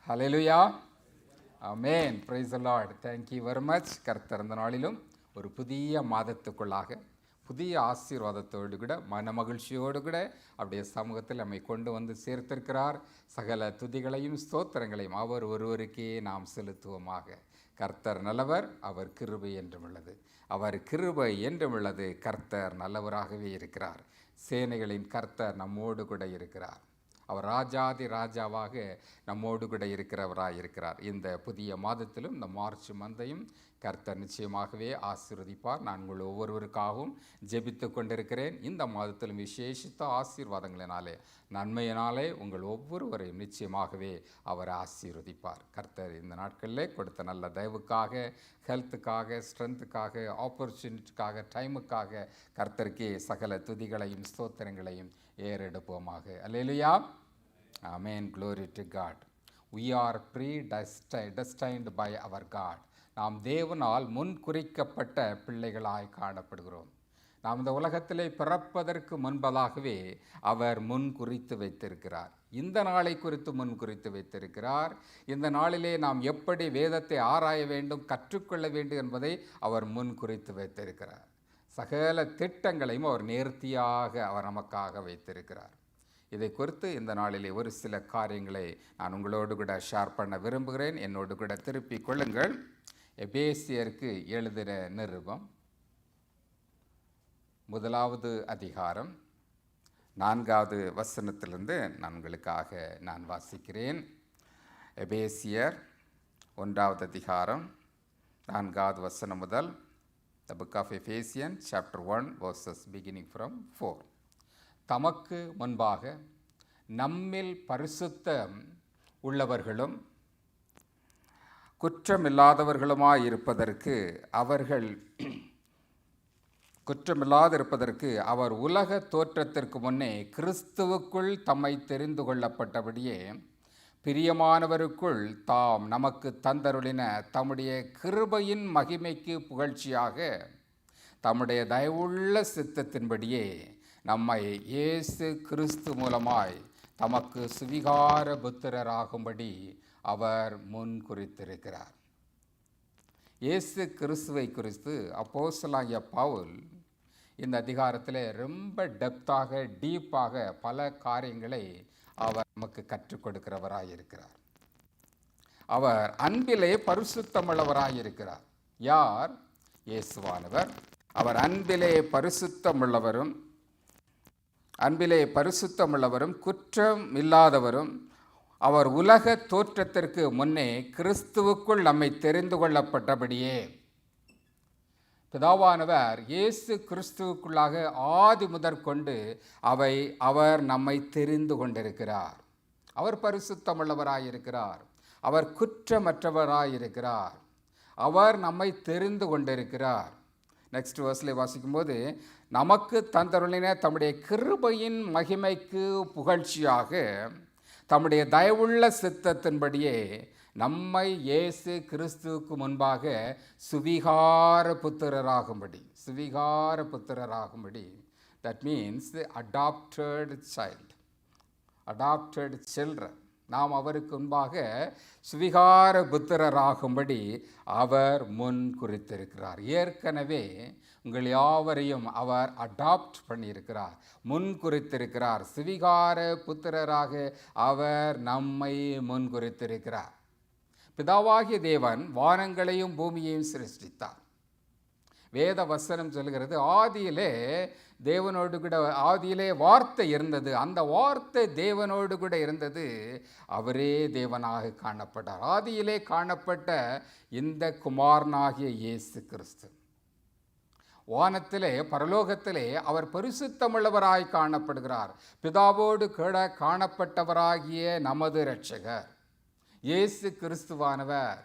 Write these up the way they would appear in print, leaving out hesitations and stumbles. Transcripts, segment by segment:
Hallelujah. Amen. Praise the Lord. Thank you very much. கர்த்தர் இந்த நாளிலும் ஒரு புதிய மாதத்துக்குள்ளாக புதிய ஆசீர்வாதத்தோடு கூட மன மகிழ்ச்சியோடு கூட அப்படியே சமூகத்தில் நம்மை கொண்டு வந்து சேர்த்திருக்கிறார். சகல துதிகளையும் ஸ்தோத்திரங்களையும் அவர் ஒருவருக்கே நாம் செலுத்துவோமாக. கர்த்தர் நல்லவர், அவர் கிருபை என்றும் உள்ளது. அவர் கிருபை என்றும் உள்ளது. கர்த்தர் நல்லவராகவே இருக்கிறார். சேனைகளின் கர்த்தர் நம்மோடு கூட இருக்கிறார். அவர் ராஜாதி ராஜாவாக நம்மோடு கூட இருக்கிறவராக இருக்கிறார். இந்த புதிய மாதத்திலும் இந்த மார்ச் மந்தையும் கர்த்தர் நிச்சயமாகவே ஆசீர்வதிப்பார். நான் உங்கள் ஒவ்வொருவருக்காகவும் ஜெபித்து கொண்டிருக்கிறேன். இந்த மாதத்திலும் விசேஷித்த ஆசீர்வாதங்களினாலே நன்மையினாலே உங்கள் ஒவ்வொருவரையும் நிச்சயமாகவே அவர் ஆசீர்வதிப்பார். கர்த்தர் இந்த நாட்களிலே கொடுத்த நல்ல தயவுக்காக, ஹெல்த்துக்காக, ஸ்ட்ரென்த்துக்காக, ஆப்பர்ச்சுனிட்டிக்காக, டைமுக்காக கர்த்தருக்கே சகல துதிகளையும் ஸ்தோத்திரங்களையும் ஏறெடுப்போமாக. அல்லேலூயா. ஆமென். Glory to God. We are predestined by our God. நாம் தேவனால் முன் குறிக்கப்பட்ட பிள்ளைகளாய் காணப்படுகிறோம். நாம் இந்த உலகத்திலே பிறப்பதற்கு முன்பதாகவே அவர் முன் குறித்து வைத்திருக்கிறார். இந்த நாளை குறித்து முன் குறித்து வைத்திருக்கிறார். இந்த நாளிலே நாம் எப்படி வேதத்தை ஆராய வேண்டும், கற்றுக்கொள்ள வேண்டும் என்பதை அவர் முன் குறித்து வைத்திருக்கிறார். சகல திட்டங்களையும் அவர் நேர்த்தியாக அவர் நமக்காக வைத்திருக்கிறார். இதை குறித்து இந்த நாளிலே ஒரு சில காரியங்களை நான் உங்களோடு கூட ஷேர் பண்ண விரும்புகிறேன். என்னோடு கூட திருப்பிக் கொள்ளுங்கள். எபேசியருக்கு எழுதின நிருபம் 1வது அதிகாரம் 4வது வசனத்திலிருந்து நான் உங்களுக்காக நான் வாசிக்கிறேன். எபேசியர் 1வது அதிகாரம் 4வது வசனம் முதல். The book of Ephesians chapter 1 verses beginning from 4. தமக்கு முன்பாக நம்மில் பரிசுத்தம் உள்ளவர்களும் குற்றமில்லாதவர்களுமாயிருப்பதற்கு குற்றமில்லாதிருப்பதற்கு அவர் உலக தோற்றத்திற்கு முன்னே கிறிஸ்துவுக்குள் தம்மை தெரிந்து கொள்ளப்பட்டபடியே பிரியமானவருக்குள் தாம் நமக்கு தந்தருளின தம்முடைய கிருபையின் மகிமைக்கு புகழ்ச்சியாக தம்முடைய தயவுள்ள சித்தத்தின்படியே நம்மை இயேசு கிறிஸ்து மூலமாய் தமக்கு சுவிகார புத்திரராகும்படி அவர் முன் குறித்திருக்கிறார். இயேசு கிறிஸ்துவை குறித்து அப்போஸ்தலனாகிய பவுல் இந்த அதிகாரத்தில் ரொம்ப டெப்த்தாக டீப்பாக பல காரியங்களை அவர் நமக்கு கற்றுக் கொடுக்கிறவராயிருக்கிறார். அவர் அன்பிலே பரிசுத்தமுள்ளவராயிருக்கிறார். யார்? இயேசுவானவர். அவர் அன்பிலே பரிசுத்தமுள்ளவரும் குற்றம் இல்லாதவரும் அவர் உலக தோற்றத்திற்கு முன்னே கிறிஸ்துவுக்குள் நம்மை தெரிந்து கொள்ளப்பட்டபடியே. பிதாவானவர் இயேசு கிறிஸ்துவுக்குள்ளாக ஆதி முதற்கொண்டு அவர் நம்மை தெரிந்து கொண்டிருக்கிறார். அவர் பரிசுத்தமுள்ளவராயிருக்கிறார். அவர் குற்றமற்றவராயிருக்கிறார். அவர் நம்மை தெரிந்து கொண்டிருக்கிறார். நெக்ஸ்ட் வேர்ஸில் வாசிக்கும்போது, நமக்கு தந்தருளின தம்முடைய கிருபையின் மகிமைக்கு புகழ்ச்சியாக தம்முடைய தயவுள்ள சித்தத்தின்படியே நம்மை இயேசு கிறிஸ்துவுக்கு முன்பாக சுவிகார புத்திரராகும்படி, தட் மீன்ஸ் அடாப்டட் சில்ட்ரன், நாம் அவருக்கு முன்பாக சுவிகார புத்திரராகும்படி அவர் முன் குறித்திருக்கிறார். ஏற்கனவே உங்கள் யாவரையும் அவர் அடாப்ட் பண்ணியிருக்கிறார், முன் குறித்திருக்கிறார். சுவிகார புத்திரராக அவர் நம்மை முன் குறித்திருக்கிறார். பிதாவாகிய தேவன் வானங்களையும் பூமியையும் சிருஷ்டித்தார். வேத வசனம் சொல்கிறது, ஆதியிலே வார்த்தை இருந்தது, அந்த வார்த்தை தேவனோடு கூட இருந்தது, அவரே தேவனாக காணப்பட்டார். ஆதியிலே காணப்பட்ட இந்த குமாரனாகிய இயேசு கிறிஸ்து வானத்திலே பரலோகத்திலே அவர் பரிசுத்தமுள்ளவராய் காணப்படுகிறார். பிதாவோடு கூட காணப்பட்டவராகிய நமது இரட்சகர் இயேசு கிறிஸ்துவானவர்,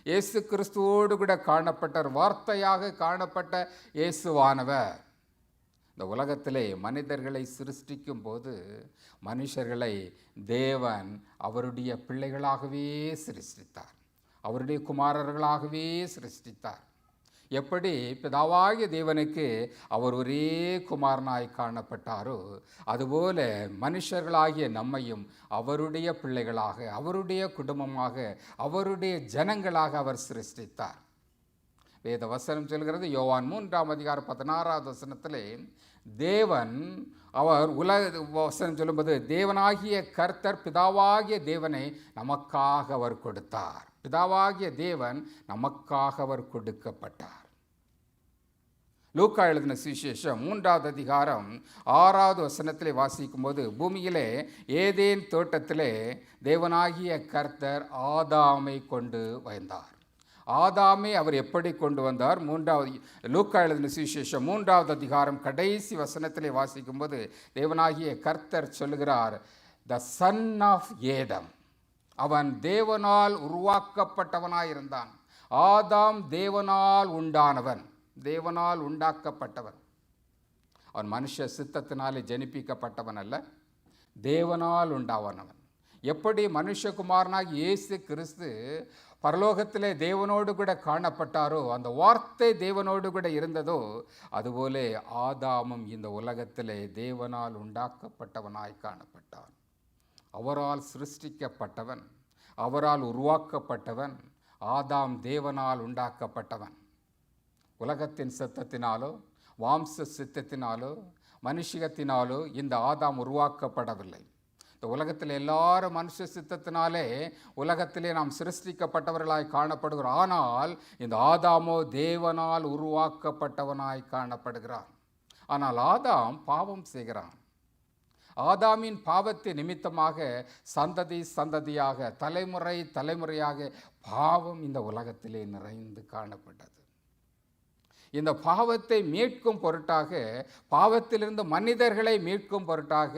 இயேசு கிறிஸ்துவோடு கூட காணப்பட்டார். வார்த்தையாக காணப்பட்ட இயேசுவானவர் இந்த உலகத்திலே மனிதர்களை சிருஷ்டிக்கும் போது மனுஷர்களை தேவன் அவருடைய பிள்ளைகளாகவே சிருஷ்டித்தார், அவருடைய குமாரர்களாகவே சிருஷ்டித்தார். எப்படி பிதாவாகிய தேவனுக்கு அவர் ஒரே குமாரனாய் காணப்பட்டாரோ, அதுபோல மனுஷர்களாகிய நம்மையும் அவருடைய பிள்ளைகளாக, அவருடைய குடும்பமாக, அவருடைய ஜனங்களாக அவர் சிருஷ்டித்தார். வேத வசனம் சொல்கிறது, யோவான் 3:16 தேவன் அவர் வசனம் சொல்லும்போது, தேவனாகிய கர்த்தர் பிதாவாகிய தேவனை நமக்காக அவர் கொடுத்தார். பிதாவாகிய தேவன் நமக்காக அவர் கொடுக்கப்பட்டார். லூக்கா எழுதின சுவிசேஷம் 3:6 வாசிக்கும் போது, பூமியிலே ஏதேன் தோட்டத்திலே தேவனாகிய கர்த்தர் ஆதாமை கொண்டு வந்தார். ஆதாமை அவர் எப்படி கொண்டு வந்தார்? லூக்கா எழுதின சுவிசேஷம் 3 கடைசி வசனத்திலே வாசிக்கும் போது, தேவனாகிய கர்த்தர் சொல்லுகிறார், த சன் ஆஃப் ஏடம், அவன் தேவனால் உருவாக்கப்பட்டவனாயிருந்தான். ஆதாம் தேவனால் உண்டானவன், தேவனால் உண்டாக்கப்பட்டவன். அவன் மனுஷ சித்தத்தினாலே ஜனிப்பிக்கப்பட்டவன் அல்ல, தேவனால் உண்டாவனவன். எப்படி மனுஷகுமாரனாகி இயேசு கிறிஸ்து பரலோகத்திலே தேவனோடு கூட காணப்பட்டாரோ, அந்த வார்த்தை தேவனோடு கூட இருந்ததோ, அதுபோல ஆதாமும் இந்த உலகத்திலே தேவனால் உண்டாக்கப்பட்டவனாய் காணப்பட்டான். அவரால் சிருஷ்டிக்கப்பட்டவன், அவரால் உருவாக்கப்பட்டவன். ஆதாம் தேவனால் உண்டாக்கப்பட்டவன். உலகத்தின் சித்தத்தினாலோ, வாம்ச சித்தத்தினாலோ, மனுஷிகத்தினாலோ இந்த ஆதாம் உருவாக்கப்படவில்லை. இந்த உலகத்தில் எல்லாரும் மனுஷ சித்தத்தினாலே உலகத்திலே நாம் சிருஷ்டிக்கப்பட்டவர்களாய் காணப்படுகிறோம். ஆனால் இந்த ஆதாமோ தேவனால் உருவாக்கப்பட்டவனாய் காணப்படுகிறான். ஆனால் ஆதாம் பாவம் செய்கிறான். ஆதாமின் பாவத்தை நிமித்தமாக சந்ததி சந்ததியாக, தலைமுறை தலைமுறையாக பாவம் இந்த உலகத்திலே நிறைந்து காணப்பட்டது. இந்த பாவத்தை மீட்கும் பொருட்டாக, பாவத்திலிருந்து மனிதர்களை மீட்கும் பொருட்டாக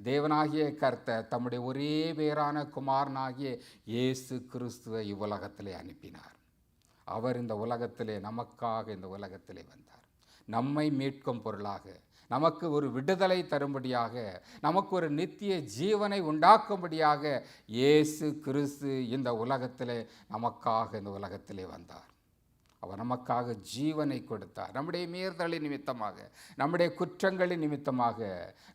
தேவனாகிய கர்த்தர் தம்முடைய ஒரே பேரான குமாரனாகிய இயேசு கிறிஸ்துவை இவ்வுலகத்திலே அனுப்பினார். அவர் இந்த உலகத்திலே நமக்காக இந்த உலகத்திலே வந்தார். நம்மை மீட்கும் பொருளாக, நமக்கு ஒரு விடுதலை தரும்படியாக, நமக்கு ஒரு நித்திய ஜீவனை உண்டாக்கும்படியாக இயேசு கிறிஸ்து இந்த உலகத்திலே நமக்காக இந்த உலகத்திலே வந்தார். அவர் நமக்காக ஜீவனை கொடுத்தார். நம்முடைய மீறுதலின் நிமித்தமாக, நம்முடைய குற்றங்களின் நிமித்தமாக,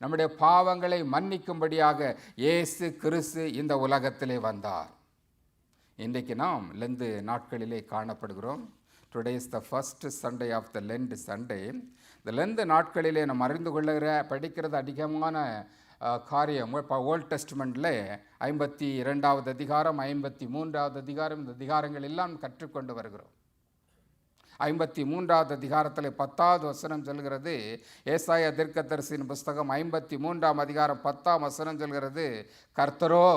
நம்முடைய பாவங்களை மன்னிக்கும்படியாக இயேசு கிறிஸ்து இந்த உலகத்திலே வந்தார். இன்றைக்கு நாம் லெந்து நாட்களிலே காணப்படுகிறோம். Today is the first Sunday of the Lent Sunday. இந்த லெந்து நாட்களிலே நாம் அறிந்து கொள்ளுகிற படிக்கிறது அதிகமான காரியம். ஓல்ட் டெஸ்ட்மெண்ட்டில் 52வது அதிகாரம், 53வது அதிகாரம், இந்த அதிகாரங்கள் எல்லாம் கற்றுக்கொண்டு வருகிறோம். 53வது அதிகாரத்தில் 10வது வசனம் சொல்கிறது, ஏசாயா தீர்க்கதரிசியின் புஸ்தகம் 53ஆம் அதிகாரம் 10ஆம் வசனம் சொல்கிறது, கர்த்தரோ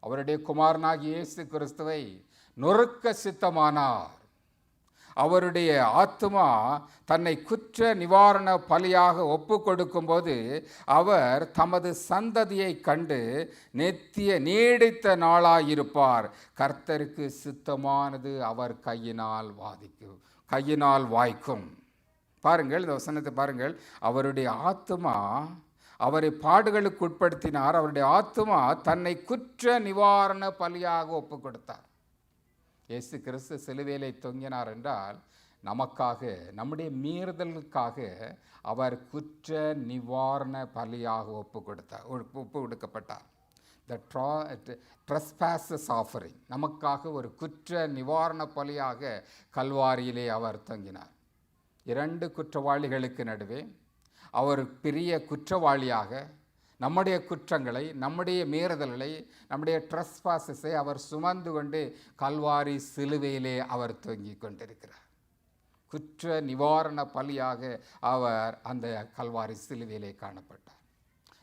அவருடைய குமாரனாகிய இயேசு கிறிஸ்துவை நொறுக்க சித்தமானார். அவருடைய ஆத்துமா தன்னை குற்ற நிவாரண பலியாக ஒப்பு கொடுக்கும்போது அவர் தமது சந்ததியை கண்டு நித்திய நீடித்த நாளாயிருப்பார். கர்த்தருக்கு சித்தமானது அவர் கையினால் வாய்க்கும். பாருங்கள், இந்த வசனத்தை பாருங்கள். அவருடைய ஆத்துமா அவரை பாடுகளுக்கு உட்படுத்தினார். அவருடைய ஆத்துமா தன்னை குற்ற நிவாரண பலியாக ஒப்பு கொடுத்தார். இயேசு கிறிஸ்து சிலுவையிலே தொங்கினார் என்றால் நமக்காக, நம்முடைய மீறுதலுக்காக அவர் குற்ற நிவாரண பலியாக ஒப்பு கொடுக்கப்பட்டார். த ட்ரெஸ்பாசஸ் ஆஃபரிங், நமக்காக ஒரு குற்ற நிவாரண பலியாக கல்வாரியிலே அவர் தொங்கினார். 2 குற்றவாளிகளுக்கு நடுவே அவர் பெரிய குற்றவாளியாக நம்முடைய குற்றங்களை, நம்முடைய மீறுதல்களை, நம்முடைய ட்ரெஸ்பாசஸை அவர் சுமந்து கொண்டு கல்வாரி சிலுவையிலே அவர் தொங்கிக் கொண்டிருக்கிறார். குற்ற நிவாரண பலியாக அவர் அந்த கல்வாரி சிலுவையிலே காணப்பட்டார்.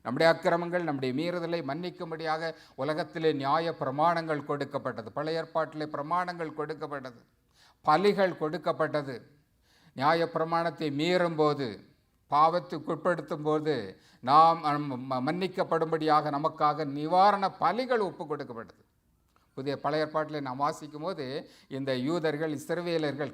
நம்முடைய அக்கிரமங்கள், நம்முடைய மீறுதலை மன்னிக்கும்படியாக உலகத்திலே நியாய பிரமாணங்கள் கொடுக்கப்பட்டது. பழைய ஏற்பாட்டிலே பிரமாணங்கள் கொடுக்கப்பட்டது, பலிகள் கொடுக்கப்பட்டது. நியாய பிரமாணத்தை மீறும்போது, பாவத்துக்குட்படுத்தும் போது நாம் மன்னிக்கப்படும்படியாக நமக்காக நிவாரண பலிகள் ஒப்பு கொடுக்கப்பட்டது. பழைய ஏற்பாட்டில் நாம் வாசிக்கும் போது இந்த யூதர்கள், இஸ்ரவேலர்கள்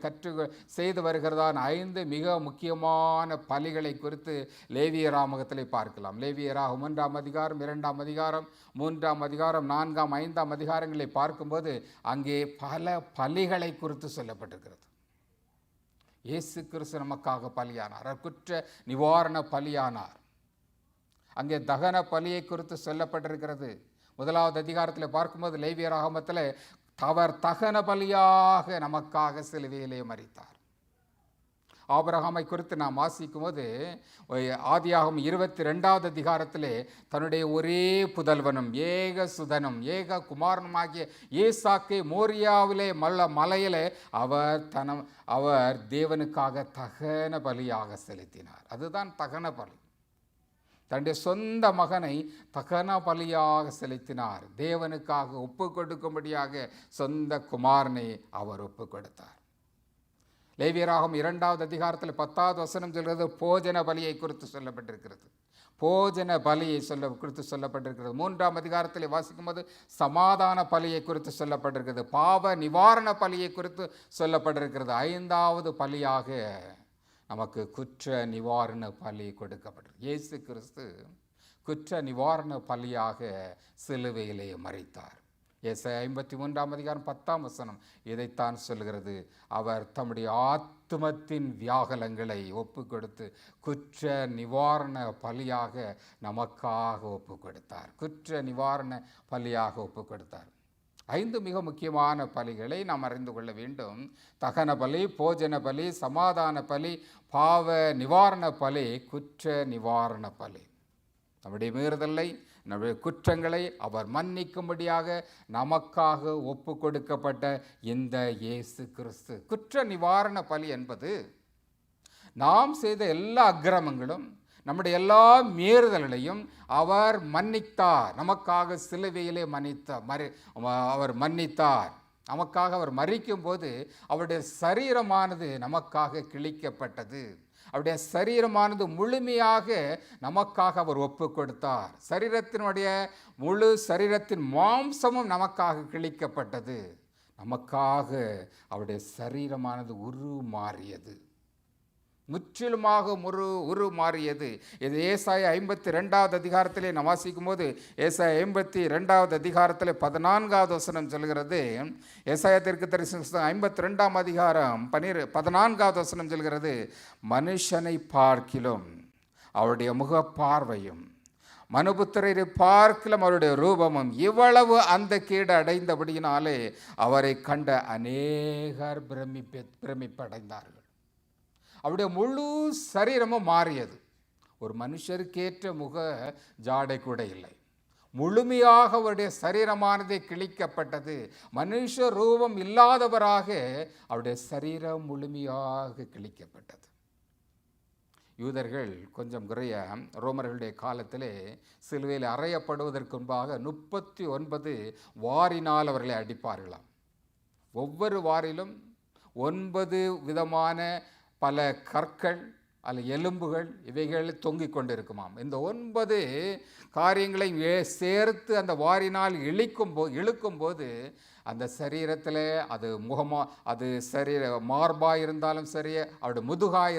செய்து வருகிறதான 5 மிக முக்கியமான பலிகளை குறித்து லேவியராகமத்திலே பார்க்கலாம். லேவியராகமம் 1ஆம் அதிகாரம், 2ஆம் அதிகாரம், 3ஆம் அதிகாரம், 4ஆம் 5ஆம் அதிகாரங்களை பார்க்கும்போது அங்கே பல பலிகளை குறித்து சொல்லப்பட்டிருக்கிறது. இயேசு கிறிஸ்து நமக்காக பலியானார். அவர் குற்ற நிவாரண பலியானார். அங்கே தகன பலியை குறித்து சொல்லப்பட்டிருக்கிறது. 1வது அதிகாரத்தில் பார்க்கும்போது லேவியராகமத்தில் அவர் தகன பலியாக நமக்காக சிலுவையிலே மரித்தார். ஆபிரகாமை குறித்து நாம் வாசிக்கும் போது ஆதியாகமம் 22வது அதிகாரத்திலே தன்னுடைய ஒரே புதல்வனும் ஏக சுதனும் ஏக குமாரனுமாகிய ஈசாக்கை மோரியாவிலே மலையிலே அவர் தேவனுக்காக தகன பலியாக செலுத்தினார். அதுதான் தகன பலி. தன்னுடைய சொந்த மகனை தகன பலியாக செலுத்தினார். தேவனுக்காக ஒப்பு கொடுக்கும்படியாக சொந்த குமாரனை அவர் ஒப்பு கொடுத்தார். லேவியராகமம் 2வது அதிகாரத்தில் 10வது வசனம் சொல்கிறது போஜன பலியை குறித்து சொல்லப்பட்டிருக்கிறது. போஜன பலியை குறித்து சொல்லப்பட்டிருக்கிறது. 3ஆம் அதிகாரத்தில் வாசிக்கும் போது சமாதான பலியை குறித்து சொல்லப்பட்டிருக்கிறது. பாவ நிவாரண பலியை குறித்து சொல்லப்பட்டிருக்கிறது. 5வது பலியாக நமக்கு குற்ற நிவாரண பலி கொடுக்கப்பட்டது. இயேசு கிறிஸ்து குற்ற நிவாரண பலியாக சிலுவையிலே மரித்தார். ஏசாயா 53ஆம் அதிகாரம் 10ஆம் வசனம் இதைத்தான் சொல்கிறது. அவர் தம்முடைய ஆத்துமத்தின் வியாகுலங்களை ஒப்பு கொடுத்து குற்ற நிவாரண பலியாக நமக்காக ஒப்பு கொடுத்தார். குற்ற நிவாரண பலியாக ஒப்பு கொடுத்தார். 5 மிக முக்கியமான பலிகளை நாம் அறிந்து கொள்ள வேண்டும். தகன பலி, போஜன பலி, சமாதான பலி, பாவ நிவாரண பலி, குற்ற நிவாரண பலி. நம்முடைய மீறுதலை, நம்முடைய குற்றங்களை அவர் மன்னிக்கும்படியாக நமக்காக ஒப்பு கொடுக்கப்பட்ட இந்த இயேசு கிறிஸ்து. குற்ற நிவாரண பலி என்பது நாம் செய்த எல்லா அக்கிரமங்களும் நம்முடைய எல்லா மீறுதல்களையும் அவர் மன்னித்தார். நமக்காக சிலுவையிலே அவர் மன்னித்தார். நமக்காக அவர் மரிக்கும் போது அவருடைய சரீரமானது நமக்காக கிழிக்கப்பட்டது. அவருடைய சரீரமானது முழுமையாக நமக்காக அவர் ஒப்பு கொடுத்தார். முழு சரீரத்தின் மாம்சமும் நமக்காக கிழிக்கப்பட்டது. நமக்காக அவருடைய சரீரமானது உருமாறியது, முற்றிலுமாக உருமாறியது. இது ஏசாயா 52வது அதிகாரத்திலே நாம் வாசிக்கும் போது ஏசாயா 52வது அதிகாரத்தில் 14வது வசனம் சொல்கிறது. ஏசாயா தீர்க்கதரிசன புத்தகம் 52ஆம் அதிகாரம் 14வது வசனம் சொல்கிறது, மனுஷனை பார்க்கிலும் அவருடைய முக பார்வையும் மனுபுத்திரரை பார்க்கிலும் அவருடைய ரூபமும் இவ்வளவு அந்த கேடு அடைந்தபடியினாலே அவரை கண்ட அநேகர் பிரமிப்படைந்தார்கள். அவருடைய முழு சரீரமும் மாறியது. ஒரு மனுஷருக்கேற்ற முக ஜாடை கூட இல்லை. முழுமையாக அவருடைய சரீரமானது கிழிக்கப்பட்டது. மனுஷ ரூபம் இல்லாதவராக அவருடைய சரீரம் முழுமையாக கிழிக்கப்பட்டது. யூதர்கள் கொஞ்சம் குறைய ரோமர்களுடைய காலத்திலே சிலுவையில் அறையப்படுவதற்கு முன்பாக 39 வாரினால் அவர்களை அடிப்பார்களாம். ஒவ்வொரு வாரிலும் 9 விதமான பல கற்கள் அல்ல எலும்புகள் இவைகள் தொங்கிக் கொண்டிருக்குமாம். இந்த 9 காரியங்களையும் சேர்த்து அந்த வாரினால் இழுக்கும்போது அந்த சரீரத்தில் அது அது மார்பாக இருந்தாலும் சரி, அவருடைய முதுகாக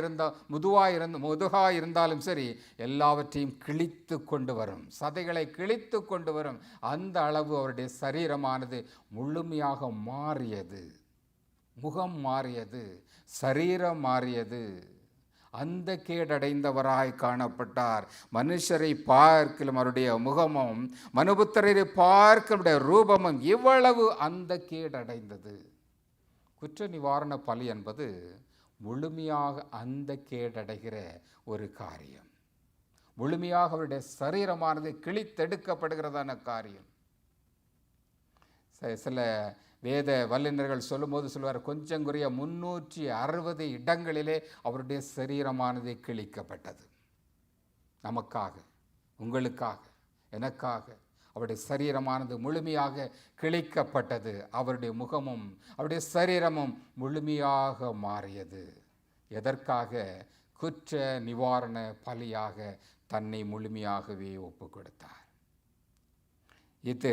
இருந்தாலும் சரி, எல்லாவற்றையும் கிழித்து கொண்டு வரும், சதைகளை கிழித்து கொண்டு வரும். அந்த அளவு அவருடைய சரீரமானது முழுமையாக மாறியது. முகம் மாறியது, சரீரம் மாறியது. அந்த கேடடைந்தவராய் காணப்பட்டார். மனுஷரை பார்க்கிலும் அவருடைய முகமும் மனுபுத்திரரை பார்க்கிற ரூபமும் இவ்வளவு அந்த கேடடைந்தது. குற்ற நிவாரண பலி என்பது முழுமையாக அந்த கேடடைகிற ஒரு காரியம். முழுமையாக அவருடைய சரீரமானது கிழித்தெடுக்கப்படுகிறதான காரியம். சில வேத வல்லுநர்கள் சொல்லும்போது சொல்வார், கொஞ்சம் குறைய 360 இடங்களிலே அவருடைய சரீரமானது கிழிக்கப்பட்டது. நமக்காக, உங்களுக்காக, எனக்காக அவருடைய சரீரமானது முழுமையாக கிழிக்கப்பட்டது. அவருடைய முகமும் அவருடைய சரீரமும் முழுமையாக மாறியது. எதற்காக? குற்ற நிவாரண பலியாக தன்னை முழுமையாகவே ஒப்பு கொடுத்தார். இது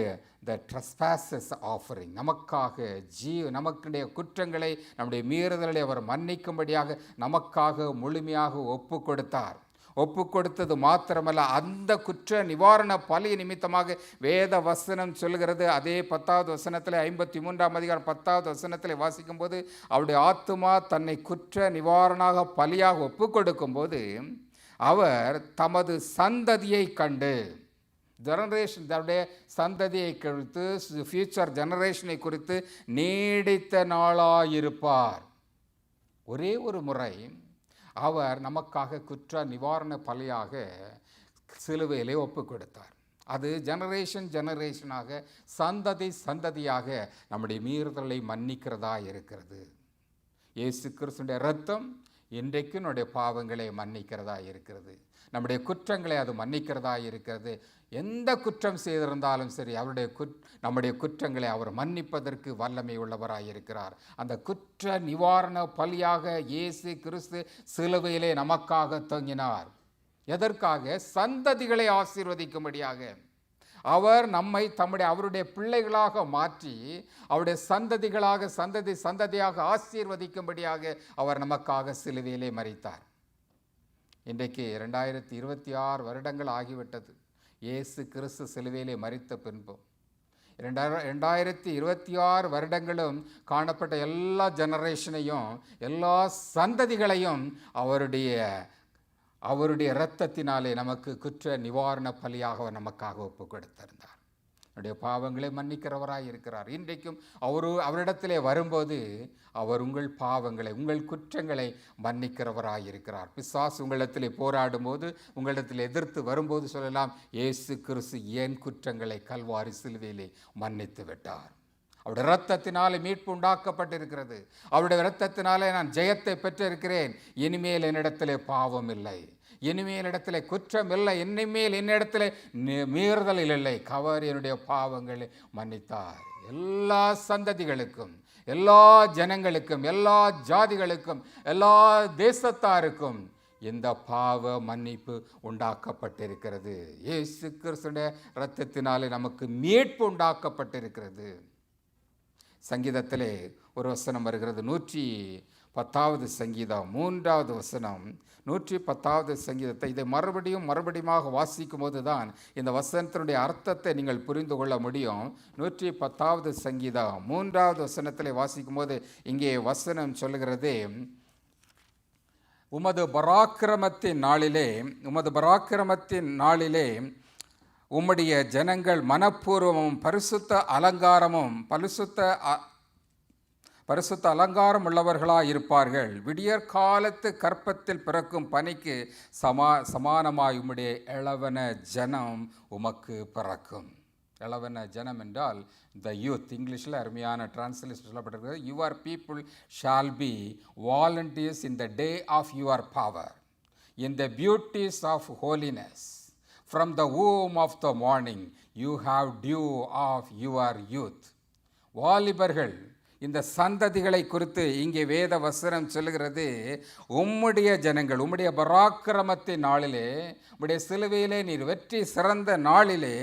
த ட்ரெஸ்பாசஸ் ஆஃபரிங். நமக்காக நமக்குடைய குற்றங்களை, நம்முடைய மீறுதலை அவர் மன்னிக்கும்படியாக நமக்காக முழுமையாக ஒப்பு கொடுத்தார். ஒப்பு கொடுத்தது மாத்திரமல்ல, அந்த குற்ற நிவாரண பலி நிமித்தமாக வேத வசனம் சொல்கிறது. அதே 10வது வசனத்தில் 53ஆம் அதிகாரம் 10வது வசனத்தில் வாசிக்கும் போது, அவருடைய ஆத்துமா தன்னை குற்ற நிவாரண பலியாக ஒப்பு கொடுக்கும் போது அவர் தமது சந்ததியை கண்டு, தன்னுடைய சந்ததியை குறித்து, ஃபியூச்சர் ஜெனரேஷனை குறித்து நீடித்த நாளாயிருப்பார். ஒரே ஒரு முறை அவர் நமக்காக குற்ற நிவாரண பலியாக சிலுவையிலே ஒப்பு கொடுத்தார். அது ஜெனரேஷனாக, சந்ததியாக நம்முடைய மீறுதலை மன்னிக்கிறதா இருக்கிறது. இயேசு கிறிஸ்துவின் இரத்தம் இன்றைக்கு நம்முடைய பாவங்களை மன்னிக்கிறதா இருக்கிறது. நம்முடைய குற்றங்களை அது மன்னிக்கிறதா இருக்கிறது. எந்த குற்றம் செய்திருந்தாலும் சரி, நம்முடைய குற்றங்களை அவர் மன்னிப்பதற்கு வல்லமை உள்ளவராக இருக்கிறார். அந்த குற்ற நிவாரண பலியாக இயேசு கிறிஸ்து சிலுவையிலே நமக்காக தொங்கினார். எதற்காக? சந்ததிகளை ஆசீர்வதிக்கும்படியாக. அவர் நம்மை அவருடைய பிள்ளைகளாக மாற்றி அவருடைய சந்ததிகளாக, சந்ததியாக ஆசீர்வதிக்கும்படியாக அவர் நமக்காக சிலுவையிலே மரித்தார். இன்றைக்கு 2026 வருடங்கள் ஆகிவிட்டது. இயேசு கிறிஸ்து சிலுவையிலே மரித்த பின்பும் 2026 வருடங்களும் காணப்பட்ட எல்லா ஜெனரேஷனையும், எல்லா சந்ததிகளையும் அவருடைய இரத்தத்தினாலே நமக்கு குற்ற நிவாரண பலியாக அவர் நமக்காக ஒப்பு கொடுத்திருந்தார். அவருடைய பாவங்களை மன்னிக்கிறவராய் இருக்கிறார். இன்றைக்கும் அவரிடத்திலே வரும்போது அவர் உங்கள் பாவங்களை, உங்கள் குற்றங்களை மன்னிக்கிறவராய் இருக்கிறார். பிசாசு உங்களிடத்திலே போராடும் போது, உங்களிடத்தில் எதிர்த்து வரும்போது சொல்லலாம், இயேசு கிறிஸ்து என் குற்றங்களை கல்வாரி சிலுவையிலே மன்னித்து விட்டார். அவருடைய இரத்தத்தினாலே மீட்பு உண்டாக்கப்பட்டிருக்கிறது. அவருடைய இரத்தத்தினாலே நான் ஜெயத்தை பெற்றிருக்கிறேன். இனிமேல் என்னிடத்திலே பாவம் இல்லை, இனிமேல் இடத்துல குற்றம் இல்லை, இனிமேல் என்னிடத்தில் மீறுதல் இல்லை. கவர் என்னுடைய பாவங்களை மன்னித்தார். எல்லா சந்ததிகளுக்கும், எல்லா ஜனங்களுக்கும், எல்லா ஜாதிகளுக்கும், எல்லா தேசத்தாருக்கும் இந்த பாவ மன்னிப்பு உண்டாக்கப்பட்டிருக்கிறது. இயேசு கிறிஸ்துவின் இரத்தத்தினாலே நமக்கு மீட்பு உண்டாக்கப்பட்டிருக்கிறது. சங்கீதத்திலே ஒரு வசனம் வருகிறது, 110வது சங்கீதம் 3வது வசனம். 110வது சங்கீதத்தை இதை மறுபடியுமாக வாசிக்கும் போது தான் இந்த வசனத்தினுடைய அர்த்தத்தை நீங்கள் புரிந்து கொள்ள முடியும். 110வது சங்கீதம் 3வது வசனத்திலே வாசிக்கும் போது இங்கே வசனம் சொல்லுகிறது, உமது பராக்கிரமத்தின் நாளிலே உம்முடைய ஜனங்கள் மனப்பூர்வமும் பரிசுத்த அலங்காரம் உள்ளவர்களாக இருப்பார்கள். விடியற் காலத்து கற்பத்தில் பிறக்கும் பனிக்கு சமானமாய் உம்முடைய இளவன ஜனம் உமக்கு பிறக்கும். இளவன ஜனம் என்றால் த யூத். இங்கிலீஷில் அருமையான டிரான்ஸ்லேஷன் சொல்லப்பட்டிருக்கிறது, your people shall be volunteers in the day of your power, in the beauties of holiness. From the womb of the morning you have dew of your youth. வாலிபர்கள், இந்த சந்ததிகளை குறித்து இங்கே வேத வசனம் சொல்லுகிறது, உம்முடைய ஜனங்கள், உம்முடைய பராக்கிரமத்தின் நாளிலே, உம்முடைய சிலுவையிலே நீர் வெற்றி சிறந்த நாளிலே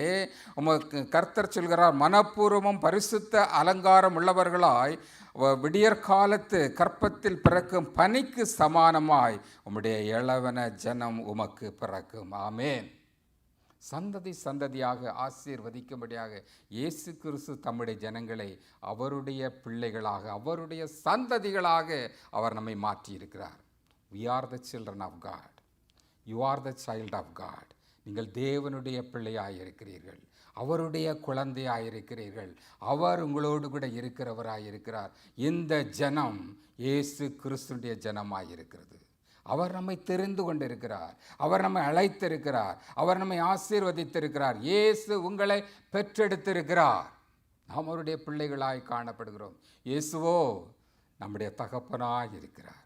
உமக்கு கர்த்தர் சொல்கிறார், மனப்பூர்வமும் பரிசுத்த அலங்காரம் உள்ளவர்களாய் விடியற்காலத்து கற்பத்தில் பிறக்கும் பனிக்கு சமானமாய் உம்முடைய இளவன ஜனம் உமக்கு பிறக்கும். ஆமேன். சந்ததியாக ஆசீர்வதிக்கும்படியாக இயேசு கிறிஸ்து தம்முடைய ஜனங்களை அவருடைய பிள்ளைகளாக, அவருடைய சந்ததிகளாக அவர் நம்மை மாற்றியிருக்கிறார். We are the children of God. You are the child of God. நீங்கள் தேவனுடைய பிள்ளையாயிருக்கிறீர்கள், அவருடைய குழந்தையாயிருக்கிறீர்கள். அவர் உங்களோடு கூட இருக்கிறவராயிருக்கிறார். இந்த ஜனம் இயேசு கிறிஸ்துடைய ஜனமாயிருக்கிறது. அவர் நம்மை தெரிந்து கொண்டிருக்கிறார், அவர் நம்மை அழைத்திருக்கிறார், அவர் நம்மை ஆசீர்வதித்திருக்கிறார். இயேசு உங்களை பெற்றெடுத்திருக்கிறார். நாம் அவருடைய பிள்ளைகளாய் காணப்படுகிறோம். இயேசுவோ நம்முடைய தகப்பனாய் இருக்கிறார்.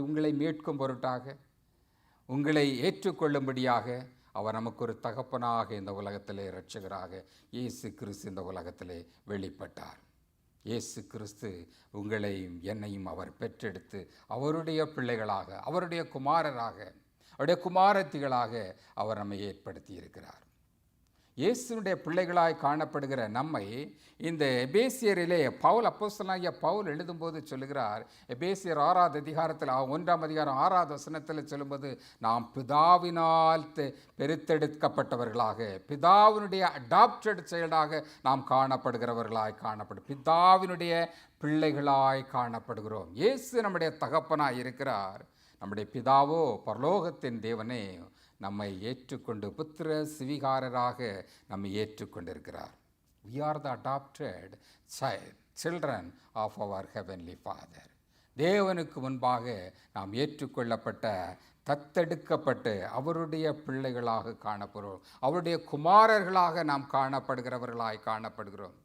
உங்களை மீட்கும் பொருட்டாக, உங்களை ஏற்றுக்கொள்ளும்படியாக அவர் நமக்கு ஒரு தகப்பனாக இந்த உலகத்திலே இரட்சகராக இயேசு கிறிஸ்து இந்த உலகத்திலே வெளிப்பட்டார். இயேசு கிறிஸ்து உங்களையும் என்னையும் அவர் பெற்றெடுத்து அவருடைய பிள்ளைகளாக, அவருடைய குமாரராக, அவருடைய குமாரத்திகளாக அவர் நம்மை ஏற்படுத்தி இருக்கிறார். இயேசுனுடைய பிள்ளைகளாய் காணப்படுகிற நம்மை இந்த எபேசியரிலே அப்போஸ்தலனாகிய பவுல் எழுதும்போது சொல்லுகிறார். எபேசியர் 6வது அதிகாரத்தில் 1ஆம் அதிகாரம் 6வது வசனத்தில் சொல்லும்போது, நாம் பிதாவினால் பெருத்தெடுக்கப்பட்டவர்களாக, பிதாவினுடைய அடாப்டட் சைல்டாக நாம் காணப்படுகிறவர்களாய் பிதாவினுடைய பிள்ளைகளாய் காணப்படுகிறோம். இயேசு நம்முடைய தகப்பனாய் இருக்கிறார். நம்முடைய பிதாவோ பரலோகத்தின் தேவனே நம்மை ஏற்றுக்கொண்டு புத்திர சிவிகாரராக நம்மை ஏற்றுக்கொண்டிருக்கிறார். We are the adopted children of our heavenly Father. தேவனுக்கு முன்பாக நாம் ஏற்றுக்கொள்ளப்பட்ட, தத்தெடுக்கப்பட்டு அவருடைய பிள்ளைகளாக காணப்படுகிறோம். அவருடைய குமாரர்களாக நாம் காணப்படுகிறவர்களாய் காணப்படுகிறோம்.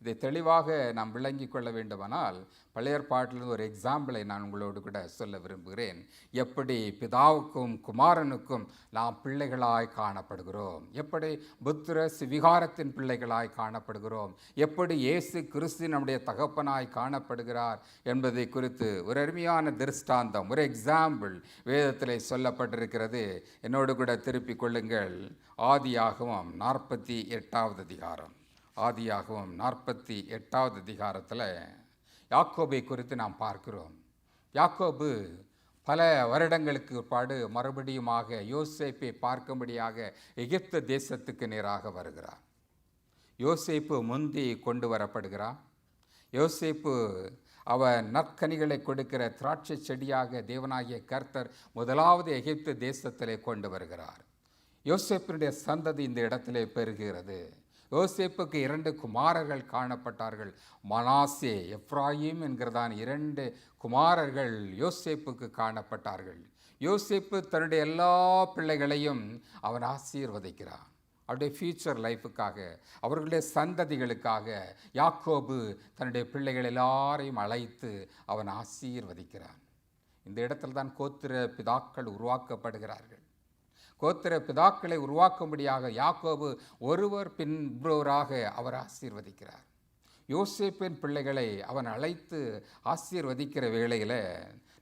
இதை தெளிவாக நாம் விளங்கி கொள்ள வேண்டுமானால் பழைய ஏற்பாட்டிலிருந்து ஒரு எக்ஸாம்பிளை நான் உங்களோடு கூட சொல்ல விரும்புகிறேன். எப்படி பிதாவுக்கும் குமாரனுக்கும் நாம் பிள்ளைகளாய் காணப்படுகிறோம், எப்படி புத்திர சிவிகாரத்தின் பிள்ளைகளாய் காணப்படுகிறோம், எப்படி இயேசு கிறிஸ்து நம்முடைய தகப்பனாய் காணப்படுகிறார் என்பதை குறித்து ஒரு அருமையான திருஷ்டாந்தம், ஒரு எக்ஸாம்பிள் வேதத்தில் சொல்லப்பட்டிருக்கிறது. என்னோடு கூட திருப்பிக் கொள்ளுங்கள். ஆதியாகமம் 48வது அதிகாரம். ஆதியாகமம் 48வது அதிகாரத்தில் யாக்கோபை குறித்து நாம் பார்க்கிறோம். யாக்கோபு பல வருடங்களுக்கு பிற்பாடு மறுபடியுமாக யோசேப்பை பார்க்கும்படியாக எகிப்து தேசத்துக்கு நேராக வருகிறார். யோசேப்பு முந்தி கொண்டு வரப்படுகிறார். யோசேப்பு அவன் நற்கனிகளை கொடுக்கிற திராட்சை செடியாக தேவனாகிய கர்த்தர் முதலாவது எகிப்து தேசத்திலே கொண்டு வருகிறார். யோசேப்பினுடைய சந்ததி இந்த இடத்திலே பெருகிறது. யோசேப்புக்கு 2 குமாரர்கள் காணப்பட்டார்கள். மனாசே, எப்ராயிம் என்கிறதான 2 குமாரர்கள் யோசேப்புக்கு காணப்பட்டார்கள். யோசேப்பு தன்னுடைய எல்லா பிள்ளைகளையும் அவன் ஆசீர்வதிக்கிறான். அவருடைய ஃபியூச்சர் லைஃபுக்காக, அவர்களுடைய சந்ததிகளுக்காக யாக்கோபு தன்னுடைய பிள்ளைகள் எல்லாரையும் அழைத்து அவன் ஆசீர்வதிக்கிறான். இந்த இடத்தில் தான் கோத்திர பிதாக்கள் உருவாக்கப்படுகிறார்கள். கோத்திர பிதாக்களை உருவாக்கும்படியாக யாக்கோபு ஒருவர் பின்புறவராக அவர் ஆசீர்வதிக்கிறார். யோசேப்பின் பிள்ளைகளை அவன் அழைத்து ஆசீர்வதிக்கிற வேளையில்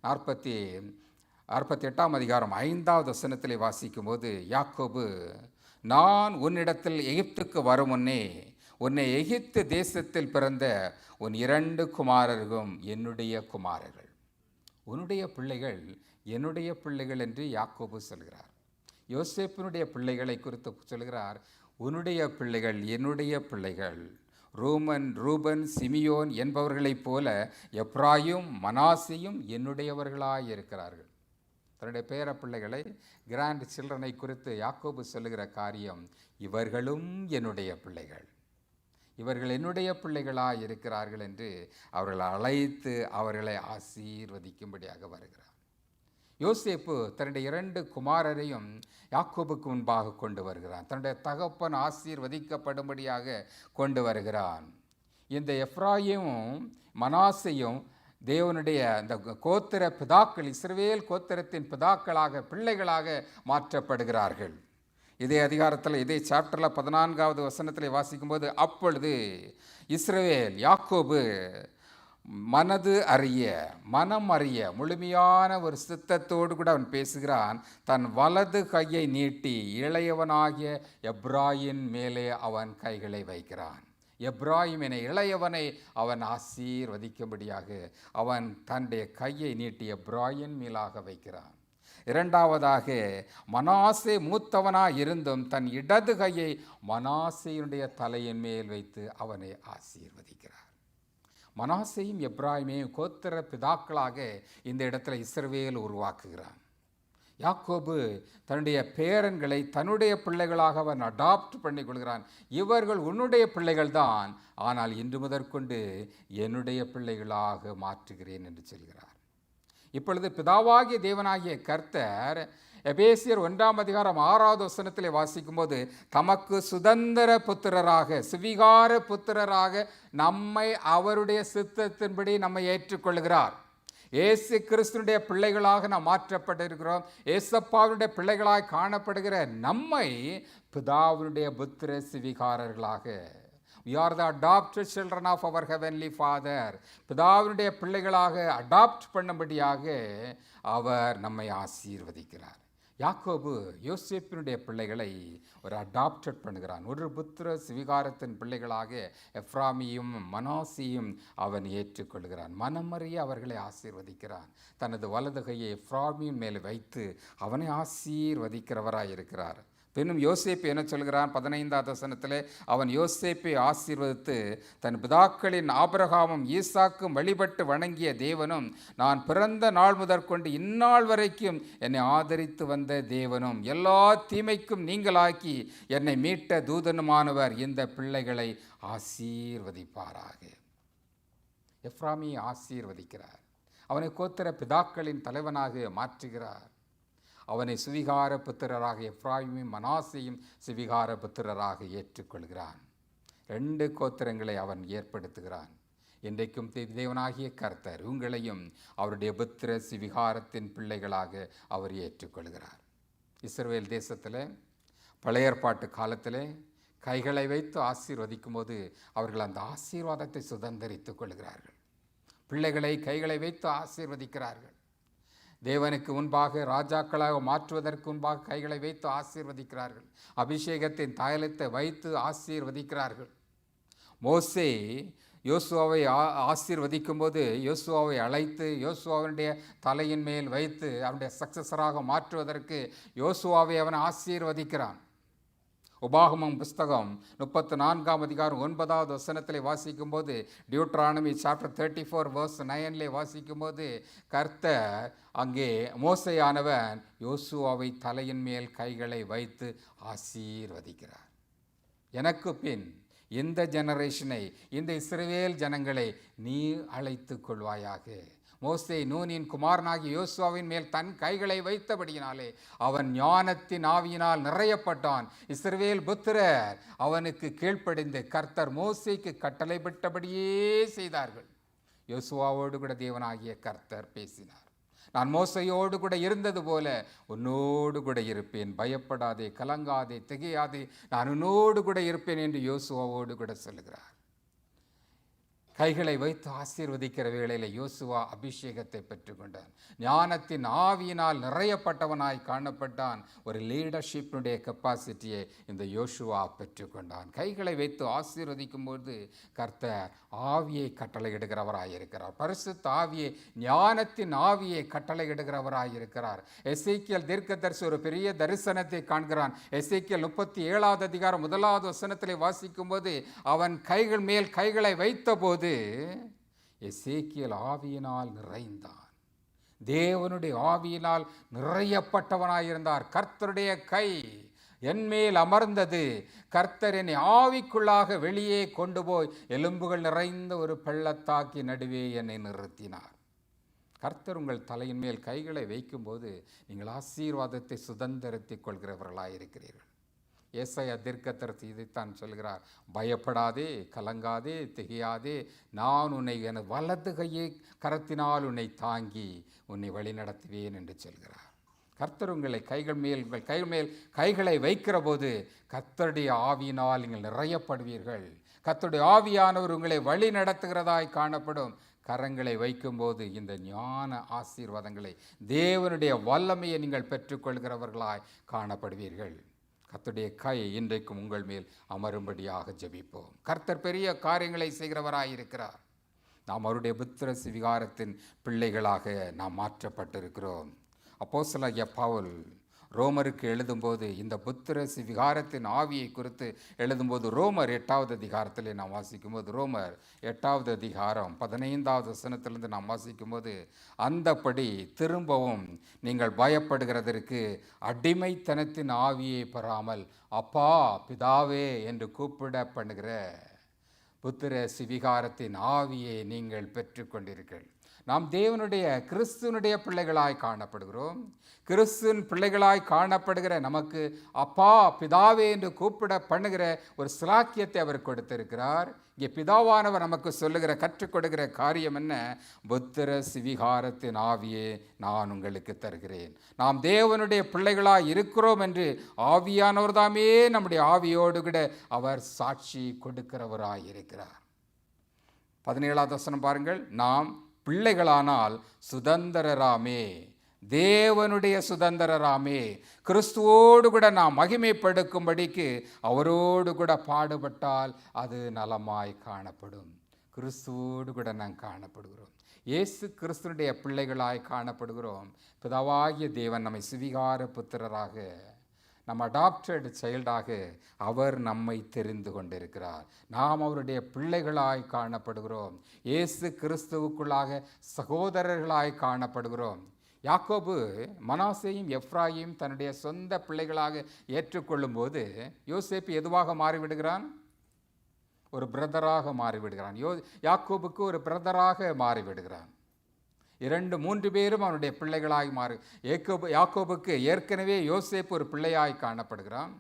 48ஆம் அதிகாரம் 5வது வசனத்தில் வாசிக்கும் போது, யாக்கோபு, நான் உன்னிடத்தில் எகிப்துக்கு வரும் முன்னே உன்னை எகிப்து தேசத்தில் பிறந்த உன் 2 குமாரர்களும் என்னுடைய குமாரர்கள். உன்னுடைய பிள்ளைகள் என்னுடைய பிள்ளைகள் என்று யாக்கோபு சொல்கிறார். யோசேப்பினுடைய பிள்ளைகளை குறித்து சொல்கிறார், உன்னுடைய பிள்ளைகள் என்னுடைய பிள்ளைகள். ரூபன் சிமியோன் என்பவர்களைப் போல எப்ராயும் மனாசேயும் என்னுடையவர்களாய் இருக்கிறார்கள். தன்னுடைய பேர பிள்ளைகளை, கிராண்ட் சில்ட்ரனை குறித்து யாக்கோபு சொல்லுகிற காரியம், இவர்களும் என்னுடைய பிள்ளைகள், இவர்கள் என்னுடைய பிள்ளைகளாய் இருக்கிறார்கள் என்று அவர்களை அழைத்து அவர்களை ஆசீர்வதிக்கும்படியாக வருகிறார். யோசேப்பு தன்னுடைய 2 குமாரரையும் யாக்கோபுக்கு முன்பாக கொண்டு வருகிறான். தன்னுடைய தகப்பன் ஆசீர்வதிக்கப்படும்படியாக கொண்டு வருகிறான். இந்த எப்ராயிமும் மனாசேயும் தேவனுடைய அந்த கோத்திர பிதாக்கள், இஸ்ரவேல் கோத்திரத்தின் பிதாக்களாக, பிள்ளைகளாக மாற்றப்படுகிறார்கள். இதே அதிகாரத்தில், இதே சாப்டரில் 14வது வசனத்தில் வாசிக்கும்போது, அப்பொழுது இஸ்ரவேல் யாக்கோபு மனம் அறிய முழுமையான ஒரு சித்தத்தோடு கூட அவன் பேசுகிறான். தன் வலது கையை நீட்டி இளையவனாகிய எப்ராயிம் மேலே அவன் கைகளை வைக்கிறான். எப்ராயிம் என இளையவனை அவன் ஆசீர்வதிக்கும்படியாக அவன் தன்னுடைய கையை நீட்டி எப்ராயிம் மேலாக வைக்கிறான். 2வதாக மனாசே மூத்தவனாய் இருந்தும் தன் இடது கையை மனாசேயுடைய தலையின் மேல் வைத்து அவனை ஆசீர்வதிக்கிறார். மனாசேயும் எப்ராயிமையும் கோத்திர பிதாக்களாக இந்த இடத்துல இஸ்ரவேல் உருவாக்குகிறான். யாக்கோபு தன்னுடைய பேரன்களை தன்னுடைய பிள்ளைகளாக அவன் அடாப்ட் பண்ணி கொள்கிறான். இவர்கள் உன்னுடைய பிள்ளைகள் தான், ஆனால் இன்று முதற்கொண்டு என்னுடைய பிள்ளைகளாக மாற்றுகிறேன் என்று சொல்கிறார். இப்பொழுது பிதாவாகிய தேவனாகிய கர்த்தர் எபேசியர் 1ஆம் அதிகாரம் 6வது வசனத்திலே வாசிக்கும் போது, தமக்கு சுதந்திர புத்திரராக, சுவிகார புத்திரராக நம்மை அவருடைய சித்தத்தின்படி நம்மை ஏற்றுக்கொள்கிறார். இயேசு கிறிஸ்துனுடைய பிள்ளைகளாக நாம் மாற்றப்பட்டிருக்கிறோம். ஏசப்பாவுடைய பிள்ளைகளாக காணப்படுகிற நம்மை பிதாவினுடைய புத்திர சிவிகாரர்களாக, we are the adopted children of our heavenly Father, பிதாவினுடைய பிள்ளைகளாக அடாப்ட் பண்ணும்படியாக அவர் நம்மை ஆசீர்வதிக்கிறார். யாக்கோபு யோசேப்பினுடைய பிள்ளைகளை ஒரு அடாப்டட் பண்ணுகிறான். ஒரு புத்திர சுவிகாரத்தின் பிள்ளைகளாக எப்ராமியும் மனாசியும் அவன் ஏற்றுக்கொள்கிறான். மனமறிய அவர்களை ஆசீர்வதிக்கிறான். தனது வலது கையை எப்ராமியின் மேலே வைத்து அவனை ஆசீர்வதிக்கிறவராயிருக்கிறார். பின்னும் யோசேப்பு என்ன சொல்கிறான்? 15வது வசனத்திலே, அவன் யோசேப்பை ஆசீர்வதித்து, தன் பிதாக்களின் ஆபிரகாமும் ஈசாக்கும் வழிபட்டு வணங்கிய தேவனும், நான் பிறந்த நாள் முதற்கொண்டு இந்நாள் வரைக்கும் என்னை ஆதரித்து வந்த தேவனும், எல்லா தீமைக்கும் நீங்களாக்கி என்னை மீட்ட தூதனுமானவர் இந்த பிள்ளைகளை ஆசீர்வதிப்பாராக. எப்ராமியை ஆசீர்வதிக்கிறார். அவனை கோத்திர பிதாக்களின் தலைவனாக மாற்றுகிறார். அவனை சுவிகார புத்திரராக எப்ராயிமும் மனாசையும் சுவிகார புத்திரராக ஏற்றுக்கொள்கிறான். 2 கோத்திரங்களை அவன் ஏற்படுத்துகிறான். இன்றைக்கும் தேவனாகிய கர்த்தர் உங்களையும் அவருடைய புத்திர சுவிகாரத்தின் பிள்ளைகளாக அவர் ஏற்றுக்கொள்கிறார். இஸ்ரவேல் தேசத்தில் பழைய ஏற்பாட்டு காலத்தில் கைகளை வைத்து ஆசீர்வதிக்கும் போது அவர்கள் அந்த ஆசீர்வாதத்தை சுதந்திரித்துக் கொள்கிறார்கள். பிள்ளைகளை கைகளை வைத்து ஆசீர்வதிக்கிறார்கள். தேவனுக்கு முன்பாக ராஜாக்களாக மாற்றுவதற்கு முன்பாக கைகளை வைத்து ஆசீர்வதிக்கிறார்கள். அபிஷேகத்தின் தைலத்தை வைத்து ஆசீர்வதிக்கிறார்கள். மோசே யோசுவாவை ஆசீர்வதிக்கும் போது யோசுவாவை அழைத்து யோசுவாவுடைய தலையின் மேல் வைத்து அவனுடைய சக்சஸராக மாற்றுவதற்கு யோசுவாவை அவன் ஆசீர்வதிக்கிறான். உபாகமம் புஸ்தகம் 34ஆம் அதிகாரம் 9வது வசனத்திலே வாசிக்கும் போது, டியூட்ரானமி சாப்டர் 34 verse 9 வாசிக்கும் போது, கர்த்தர் அங்கே மோசேயானவன் யோசுவாவை தலையின் மேல் கைகளை வைத்து ஆசீர்வதிக்கிறார். எனக்கு பின் இந்த ஜெனரேஷனை, இந்த இஸ்ரவேல் ஜனங்களை நீ அழைத்து கொள்வாயாக. மோசே நூனின் குமாரனாகிய யோசுவாவின் மேல் தன் கைகளை வைத்தபடியினாலே அவன் ஞானத்தின் ஆவியினால் நிறையப்பட்டான். இஸ்ரவேல் புத்திரர் அவனுக்கு கீழ்ப்படிந்து கர்த்தர் மோசேக்கு கட்டளைப்பட்டபடியே செய்தார்கள். யோசுவாவோடு கூட தேவனாகிய கர்த்தர் பேசினார். நான் மோசையோடு கூட இருந்தது போல உன்னோடு கூட இருப்பேன், பயப்படாதே, கலங்காதே, திகையாதே, நான் உன்னோடு கூட இருப்பேன் என்று யோசுவாவோடு கூட சொல்லுகிறார். கைகளை வைத்து ஆசீர்வதிக்கிற வேளையில் யோசுவா அபிஷேகத்தை பெற்றுக்கொண்டான். ஞானத்தின் ஆவியினால் நிறையப்பட்டவனாய் காணப்பட்டான். ஒரு லீடர்ஷிப்பினுடைய கெப்பாசிட்டியை இந்த யோசுவா பெற்றுக்கொண்டான். கைகளை வைத்து ஆசீர்வதிக்கும் போது கர்த்தர் ஆவியை கட்டளையிடுகிறவராயிருக்கிறார். பரிசுத்த ஆவியை, ஞானத்தின் ஆவியை கட்டளையிடுகிறவராயிருக்கிறார். எசேக்கியேல் தீர்க்கதரிசி ஒரு பெரிய தரிசனத்தை காண்கிறான். எசேக்கியேல் 37வது அதிகாரம் 1வது வசனத்திலே வாசிக்கும் போது, அவன் கைகள் மேல் கைகளை வைத்த போது எசேக்கியேல் ஆவியினால் நிறைந்தான். தேவனுடைய ஆவியினால் நிறையப்பட்டவனாயிருந்தார். கர்த்தருடைய கை என்மேல் அமர்ந்தது. கர்த்தர் என்னை ஆவிக்குள்ளாக வெளியே கொண்டு போய் எலும்புகள் நிறைந்த ஒரு பள்ளத்தாக்கி நடுவே என்னை நிறுத்தினார். கர்த்தர் உங்கள் தலையின் மேல் கைகளை வைக்கும்போது நீங்கள் ஆசீர்வாதத்தை சுதந்திரத்தை கொள்கிறவர்களாயிருக்கிறீர்கள். ஏசாயா தீர்க்கதரிசி இதைத்தான் சொல்கிறார். பயப்படாதே, கலங்காதே, திகையாதே, நான் உன்னை என வலது கையை கரத்தினால் உன்னை தாங்கி உன்னை வழிநடத்துவேன் என்று சொல்கிறார். கர்த்தர் உங்களை கைகள் மேல் கைகளை வைக்கிற போது கர்த்தருடைய ஆவியினால் நீங்கள் நிறையப்படுவீர்கள். கர்த்தருடைய ஆவியானவர் உங்களை வழி நடத்துகிறதாய் காணப்படும். கரங்களை வைக்கும்போது இந்த ஞான ஆசீர்வாதங்களை, தேவனுடைய வல்லமையை நீங்கள் பெற்றுக்கொள்கிறவர்களாய் காணப்படுவீர்கள். கர்த்தருடைய கை இன்றைக்கும் உங்கள் மேல் அமரும்படியாக ஜெபிப்போம். கர்த்தர் பெரிய காரியங்களை செய்கிறவராயிருக்கிறார். நாம் அவருடைய புத்திர சுவிகாரத்தின் பிள்ளைகளாக நாம் மாற்றப்பட்டிருக்கிறோம். அப்போஸ்தலனாகிய பவுல் ரோமருக்கு எழுதும்போது இந்த புத்திர சுவிகாரத்தின் ஆவியை குறித்து எழுதும்போது ரோமர் 8வது அதிகாரத்திலே நாம் வாசிக்கும்போது, ரோமர் 8வது அதிகாரம் 15வது வசனத்திலிருந்து நாம் வாசிக்கும்போது, அந்தப்படி திரும்பவும் நீங்கள் பயப்படுகிறதற்கு அடிமைத்தனத்தின் ஆவியை பெறாமல் அப்பா பிதாவே என்று கூப்பிட பண்ணுகிற புத்திர சுவிகாரத்தின் ஆவியை நீங்கள் பெற்றுக்கொண்டீர்கள். நாம் தேவனுடைய கிறிஸ்துவனுடைய பிள்ளைகளாய் காணப்படுகிறோம். கிறிஸ்துவின் பிள்ளைகளாய் காணப்படுகிற நமக்கு அப்பா பிதாவே என்று கூப்பிட பண்ணுகிற ஒரு சிலாக்கியத்தை அவர் கொடுத்திருக்கிறார். இங்கே பிதாவானவர் நமக்கு சொல்லுகிற கற்றுக் கொடுக்கிற காரியம் என்ன? புத்திர சுவிகாரத்தின் ஆவியே நான் உங்களுக்கு தருகிறேன். நாம் தேவனுடைய பிள்ளைகளாய் இருக்கிறோம் என்று ஆவியானவர் தாமே நம்முடைய ஆவியோடு கூட அவர் சாட்சி கொடுக்கிறவராய் இருக்கிறார். 17வது வசனம் பாருங்கள். நாம் பிள்ளைகளானால் சுதந்திரராமே, தேவனுடைய சுதந்திரராமே. கிறிஸ்துவோடு கூட நாம் மகிமைப்படுக்கும்படிக்கு அவரோடு கூட பாடுபட்டால் அது நலமாய் காணப்படும். கிறிஸ்துவோடு கூட நாம் காணப்படுகிறோம். இயேசு கிறிஸ்துனுடைய பிள்ளைகளாய் காணப்படுகிறோம். பிதாவாகிய தேவன் நம்மை சுவிகார புத்திரராக, நம்ம அடாப்டட் சைல்டாக அவர் நம்மை தெரிந்து கொண்டிருக்கிறார். நாம் அவருடைய பிள்ளைகளாய் காணப்படுகிறோம். இயேசு கிறிஸ்துவுக்குள்ளாக சகோதரர்களாய் காணப்படுகிறோம். யாக்கோபு மனாசேயும் எப்ராயிம் தன்னுடைய சொந்த பிள்ளைகளாக ஏற்றுக்கொள்ளும் போது யோசேப்பு எதுவாக மாறிவிடுகிறான்? ஒரு பிரதராக மாறிவிடுகிறான். யாக்கோபுக்கு ஒரு பிரதராக மாறிவிடுகிறான். 2-3 பேரும் அவனுடைய பிள்ளைகளாய் யாக்கோபுக்கு ஏற்கனவே யோசேப்பு ஒரு பிள்ளையாய் காணப்படுகிறான்.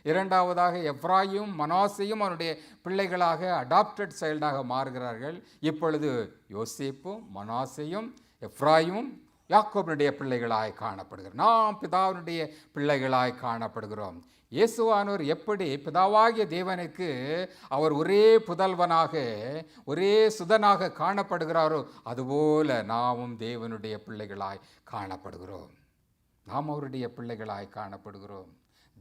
இரண்டாவதாக எப்ராயும் மனாசேயும் அவனுடைய பிள்ளைகளாக அடாப்டட் சைல்டாக மாறுகிறார்கள். இப்பொழுது யோசேப்பும் மனாசேயும் எப்ராயும் யாக்கோபினுடைய பிள்ளைகளாய் காணப்படுகிறார். நாம் பிதாவினுடைய பிள்ளைகளாய் காணப்படுகிறோம். இயேசுவானவர் எப்படி பிதாவாகிய தேவனுக்கு அவர் ஒரே புதல்வனாக ஒரே சுதனாக காணப்படுகிறாரோ அதுபோல நாமும் தேவனுடைய பிள்ளைகளாய் காணப்படுகிறோம். நாம் அவருடைய பிள்ளைகளாய் காணப்படுகிறோம்.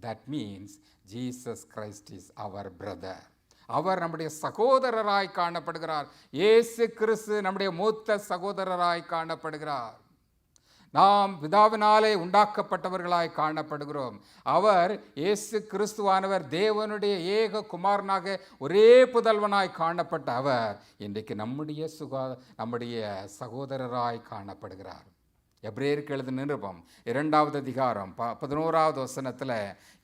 That means Jesus Christ is our brother. அவர் நம்முடைய சகோதரராய் காணப்படுகிறார். இயேசு கிறிஸ்து நம்முடைய மூத்த சகோதரராய் காணப்படுகிறார். நாம் பிதாவினாலே உண்டாக்கப்பட்டவர்களாய் காணப்படுகிறோம். அவர் இயேசு கிறிஸ்துவானவர் தேவனுடைய ஏக குமாரனாக ஒரே புதல்வனாய் காணப்பட்ட அவர் இன்றைக்கு நம்முடைய சகோதரராய் காணப்படுகிறார். எபிரேயருக்கு எழுதின நிருபம் 2வது அதிகாரம் 11வது வசனத்தில்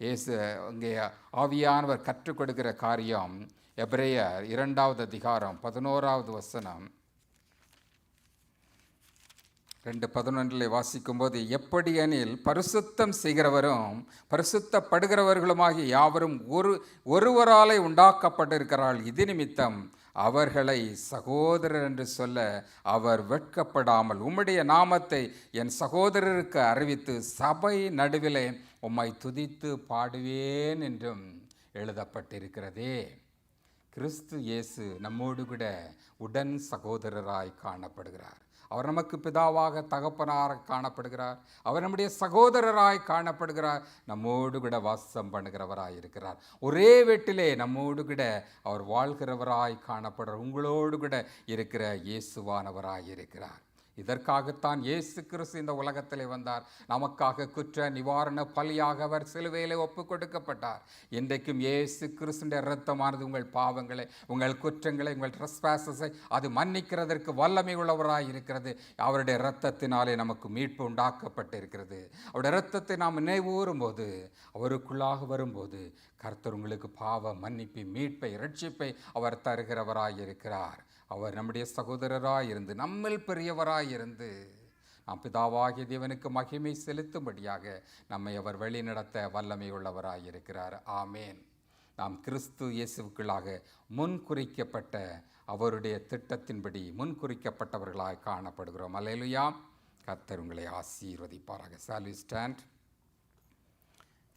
இயேசு இங்கே ஆவியானவர் கற்றுக் கொடுக்கிற காரியம். எபிரேயர் 2வது அதிகாரம் 11வது வசனம் 2:11 வாசிக்கும்போது, எப்படி எனில் பரிசுத்தம் செய்கிறவரும் பரிசுத்தப்படுகிறவர்களுமாகிய யாவரும் ஒருவராலே உண்டாக்கப்பட்டிருக்கிறாள். இது நிமித்தம் அவர்களை சகோதரர் என்று சொல்ல அவர் வெட்கப்படாமல் உம்முடைய நாமத்தை என் சகோதரருக்கு அறிவித்து சபை நடுவிலே உம்மை துதித்து பாடுவேன் என்றும் எழுதப்பட்டிருக்கிறதே. கிறிஸ்து இயேசு நம்மோடு கூட உடன் சகோதரராய் காணப்படுகிறார். அவர் நமக்கு பிதாவாக தகப்பனாக காணப்படுகிறார். அவர் நம்முடைய சகோதரராய் காணப்படுகிறார். நம்மோடு கூட வாசம் பண்ணுகிறவராய் இருக்கிறார். ஒரே வீட்டிலே நம்மோடு கூட அவர் வாழ்கிறவராய் காணப்படுறார். உங்களோடு கூட இருக்கிற இயேசுவானவராய் இருக்கிறார். இதற்காகத்தான் இயேசு கிறிஸ்து இந்த உலகத்திலே வந்தார். நமக்காக குற்ற நிவாரண பலியாக அவர் சிலுவையிலே ஒப்பு கொடுக்கப்பட்டார். இன்றைக்கும் இயேசு கிறிஸ்துடைய இரத்தமானது உங்கள் பாவங்களை, உங்கள் குற்றங்களை, உங்கள் ட்ரெஸ்பாஸஸை அது மன்னிக்கிறதற்கு வல்லமை உள்ளவராய் இருக்கிறது. அவருடைய இரத்தத்தினாலே நமக்கு மீட்பு உண்டாக்கப்பட்டிருக்கிறது. அவருடைய இரத்தத்தை நாம் நினைவுறும் போது, அவருக்குள்ளாக வரும்போது கர்த்தர் உங்களுக்கு பாவ மன்னிப்பை, மீட்பை, இரட்சிப்பை அவர் தருகிறவராய் இருக்கிறார். அவர் நம்முடைய சகோதரராய் இருந்து, நம்மில் பெரியவராய் இருந்து, நாம் பிதாவாகிய தேவனுக்கு மகிமை செலுத்தும்படியாக நம்மை அவர் வழி நடத்த வல்லமை உள்ளவராய் இருக்கிறார். ஆமேன். நாம் கிறிஸ்து இயேசுவுக்குள்ளாக முன்குறிக்கப்பட்ட அவருடைய திட்டத்தின்படி முன்குறிக்கப்பட்டவர்களாய் காணப்படுகிறோம். அல்லேலூயா. கர்த்தர் உங்களை ஆசீர்வதிப்பாராக. Shall we stand?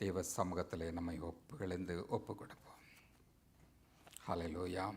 தேவ சமூகத்திலே நம்மை ஒப்பு கொடுப்போம். அல்லேலூயா.